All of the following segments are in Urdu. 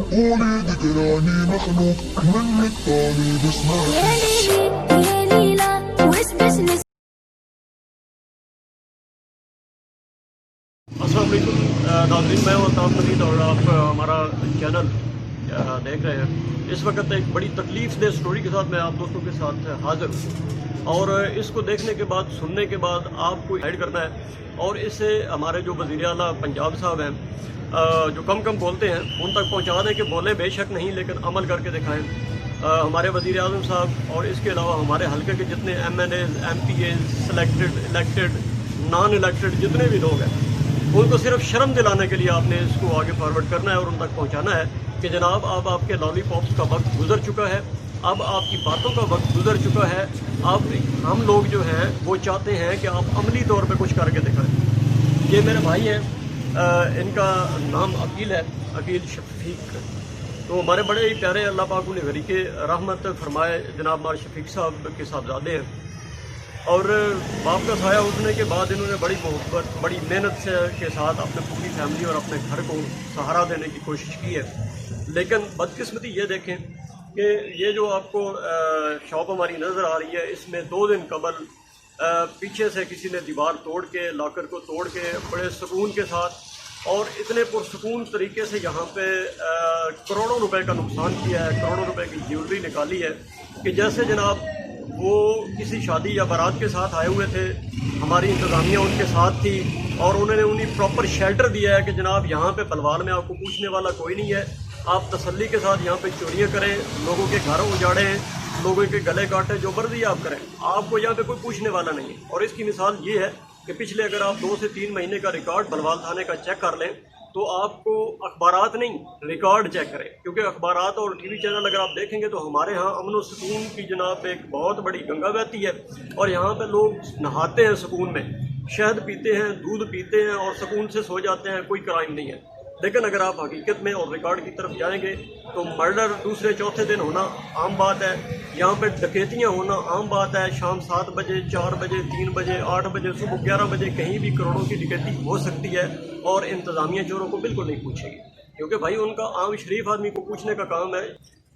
قولي ذكراني مخلوق منك طالب اسمعك. يا ليلي يا ليلى واثبت نس السلام علیکم ناظرین، میں الطاف مجید اور آپ ہمارا چینل دیکھ رہے ہیں۔ اس وقت ایک بڑی تکلیف دہ سٹوری کے ساتھ میں آپ دوستوں کے ساتھ حاضر ہوں، اور اس کو دیکھنے کے بعد سننے کے بعد آپ کو ایڈ کرنا ہے، اور اس سے ہمارے جو وزیر اعلیٰ پنجاب صاحب ہیں جو کم بولتے ہیں ان تک پہنچا دیں کہ بولے بے شک نہیں لیکن عمل کر کے دکھائیں۔ ہمارے وزیر اعظم صاحب اور اس کے علاوہ ہمارے حلقے کے جتنے M N As, M P As, selected, elected, non elected جتنے بھی لوگ ہیں، ان کو صرف شرم دلانے کے لیے آپ نے اس کو آگے فارورڈ کرنا ہے اور ان تک پہنچانا ہے کہ جناب اب آپ کے لالی پاپس کا وقت گزر چکا ہے، اب آپ کی باتوں کا وقت گزر چکا ہے، ہم لوگ جو ہیں وہ چاہتے ہیں کہ آپ عملی طور پہ کچھ کر کے دکھائیں۔ یہ میرے بھائی ہیں، ان کا نام عقیل ہے، عقیل شفیق، تو ہمارے بڑے ہی پیارے اللہ پاک انہیں غریق رحمت فرمائے، جناب ہمارے شفیق صاحب کے صاحبزادے ہیں، اور باپ کا سایہ اٹھنے کے بعد انہوں نے بڑی محبت، بڑی محنت کے ساتھ اپنے پوری فیملی اور اپنے گھر کو سہارا دینے کی کوشش کی ہے۔ لیکن بدقسمتی یہ دیکھیں کہ یہ جو آپ کو شاپ ہماری نظر آ رہی ہے، اس میں 2 دن قبل پیچھے سے کسی نے دیوار توڑ کے، لاکر کو توڑ کے بڑے سکون کے ساتھ اور اتنے پرسکون طریقے سے یہاں پہ کروڑوں روپے کا نقصان کیا ہے، کروڑوں روپے کی جیولری نکالی ہے کہ جیسے جناب وہ کسی شادی یا بارات کے ساتھ آئے ہوئے تھے، ہماری انتظامیہ ان کے ساتھ تھی اور انہوں نے انہیں پراپر شیلٹر دیا ہے کہ جناب یہاں پہ بلوال میں آپ کو پوچھنے والا کوئی نہیں ہے، آپ تسلی کے ساتھ یہاں پہ چوریاں کریں، لوگوں کے گھر اجاڑیں، لوگوں کے گلے کاٹیں، جو مرضی آپ کریں، آپ کو یہاں پہ کوئی پوچھنے والا نہیں ہے۔ اور اس کی مثال یہ ہے کہ پچھلے اگر آپ 2 سے 3 مہینے کا ریکارڈ بلوال تھانے کا چیک کر لیں تو آپ کو اخبارات نہیں، ریکارڈ چیک کریں، کیونکہ اخبارات اور ٹی وی چینل اگر آپ دیکھیں گے تو ہمارے ہاں امن و سکون کی جناب ایک بہت بڑی گنگا بہتی ہے، اور یہاں پہ لوگ نہاتے ہیں سکون میں، شہد پیتے ہیں، دودھ پیتے ہیں اور سکون سے سو جاتے ہیں، کوئی کرائم نہیں ہے۔ لیکن اگر آپ حقیقت میں اور ریکارڈ کی طرف جائیں گے تو مرڈر دوسرے چوتھے دن ہونا عام بات ہے، یہاں پہ ڈکیتیاں ہونا عام بات ہے، شام 7 بجے، 4 بجے، 3 بجے، 8 بجے، صبح 11 بجے کہیں بھی کروڑوں کی ڈکیتی ہو سکتی ہے، اور انتظامیہ چوروں کو بالکل نہیں پوچھے گی، کیونکہ بھائی ان کا عام شریف آدمی کو پوچھنے کا کام ہے۔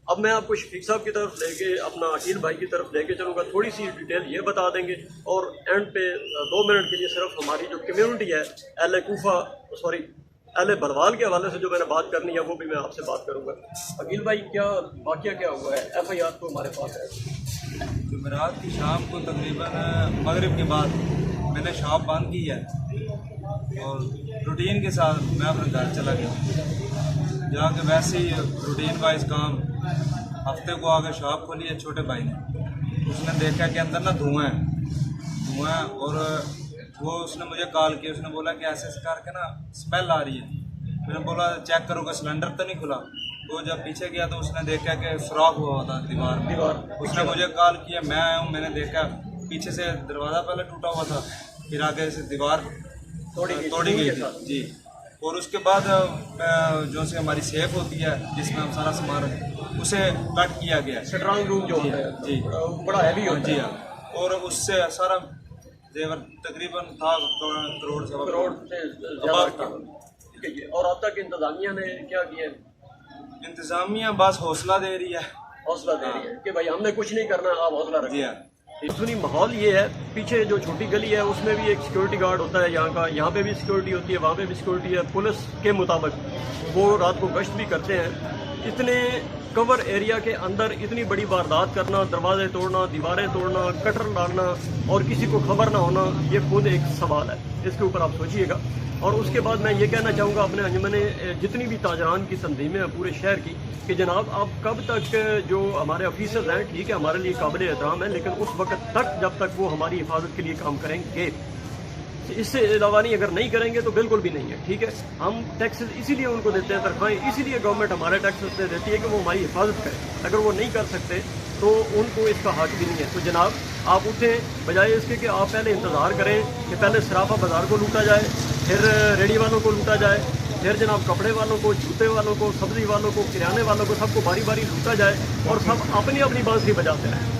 اب میں آپ کو شفیق صاحب کی طرف لے کے، اپنا عقیل بھائی کی طرف لے کے چلوں گا، تھوڑی سی ڈیٹیل یہ بتا دیں گے، اور اینڈ پہ 2 منٹ کے لیے صرف ہماری جو کمیونٹی ہے اہل بلوال کے حوالے سے جو میں نے بات کرنی ہے وہ بھی میں آپ سے بات کروں گا۔ عقیل بھائی، کیا واقعہ کیا ہوا ہے؟ ایف آئی آر تو ہمارے پاس ہے۔ جمعرات کی شام کو تقریباً مغرب کے بعد میں نے شاپ بند کی ہے اور روٹین کے ساتھ میں اپنے گھر چلا گیا، جا کے ویسے ہی روٹین وائز کام ہفتے کو آگے شاپ کھولی ہے چھوٹے بھائی نے، اس نے دیکھا کہ اندر نا دھواں ہے، اور وہ اس نے مجھے کال کی، اس نے بولا کہ ایسے کر کے نا اسمیل آ رہی ہے۔ میں نے بولا چیک کرو کہ سلنڈر تو نہیں کھلا، تو جب پیچھے گیا تو اس نے دیکھا کہ سوراخ ہوا تھا دیوار میں، اس نے مجھے کال کیا، میں آیا ہوں، میں نے دیکھا پیچھے سے دروازہ پہلے ٹوٹا ہوا تھا، پھر آگے سے دیوار توڑی گئی تھی جی، اور اس کے بعد جو سے ہماری سیف ہوتی ہے جس میں ہم سارا سامان اسے کٹ کیا گیا، اسٹرانگ روم جو ہے جی بڑا ہیوی ہوتا ہے، جی ہاں، اور اس سے سارا زیور تقریباً تھا کروڑ سے زیادہ تھا۔ اور اب تک انتظامیہ نے کیا کیا ہے؟ انتظامیہ بس حوصلہ دے رہی ہے، حوصلہ دے رہی ہے کہ بھائی ہم نے کچھ نہیں کرنا، آپ حوصلہ جی رکھیں۔ ہاں۔ سنی ماحول یہ ہے، پیچھے جو چھوٹی گلی ہے اس میں بھی ایک سیکورٹی گارڈ ہوتا ہے یہاں کا، یہاں پہ بھی سیکورٹی ہوتی ہے، وہاں پہ بھی سیکورٹی ہے، پولیس کے مطابق وہ رات کو گشت بھی کرتے ہیں۔ اتنے کور ایریا کے اندر اتنی بڑی واردات کرنا، دروازے توڑنا، دیواریں توڑنا، کٹر ڈالنا اور کسی کو خبر نہ ہونا، یہ خود ایک سوال ہے، اس کے اوپر آپ سوچئے گا۔ اور اس کے بعد میں یہ کہنا چاہوں گا اپنے انجمن جتنی بھی تاجران کی تنظیمیں ہیں پورے شہر کی، کہ جناب آپ کب تک جو ہمارے آفیسرز ہیں ٹھیک ہے ہمارے لیے قابل احترام ہیں، لیکن اس وقت تک جب تک وہ ہماری حفاظت کے لیے کام کریں گے، اس سے علاوہ نہیں، اگر نہیں کریں گے تو بالکل بھی نہیں ہے، ٹھیک ہے۔ ہم ٹیکسز اسی لیے ان کو دیتے ہیں، تنخواہیں اسی لیے گورنمنٹ ہمارے ٹیکسز سے دیتی ہے کہ وہ ہماری حفاظت کرے، اگر وہ نہیں کر سکتے تو ان کو اس کا حق بھی نہیں ہے۔ تو جناب آپ اٹھیں، بجائے اس کے کہ آپ پہلے انتظار کریں کہ پہلے سراپا بازار کو لوٹا جائے، پھر ریڑھی والوں کو لوٹا جائے، پھر جناب کپڑے والوں کو، جوتے والوں کو، سبزی والوں کو، کرانے والوں کو، سب کو باری باری لوٹا جائے اور سب اپنی اپنی بانسری بجاتے رہیں۔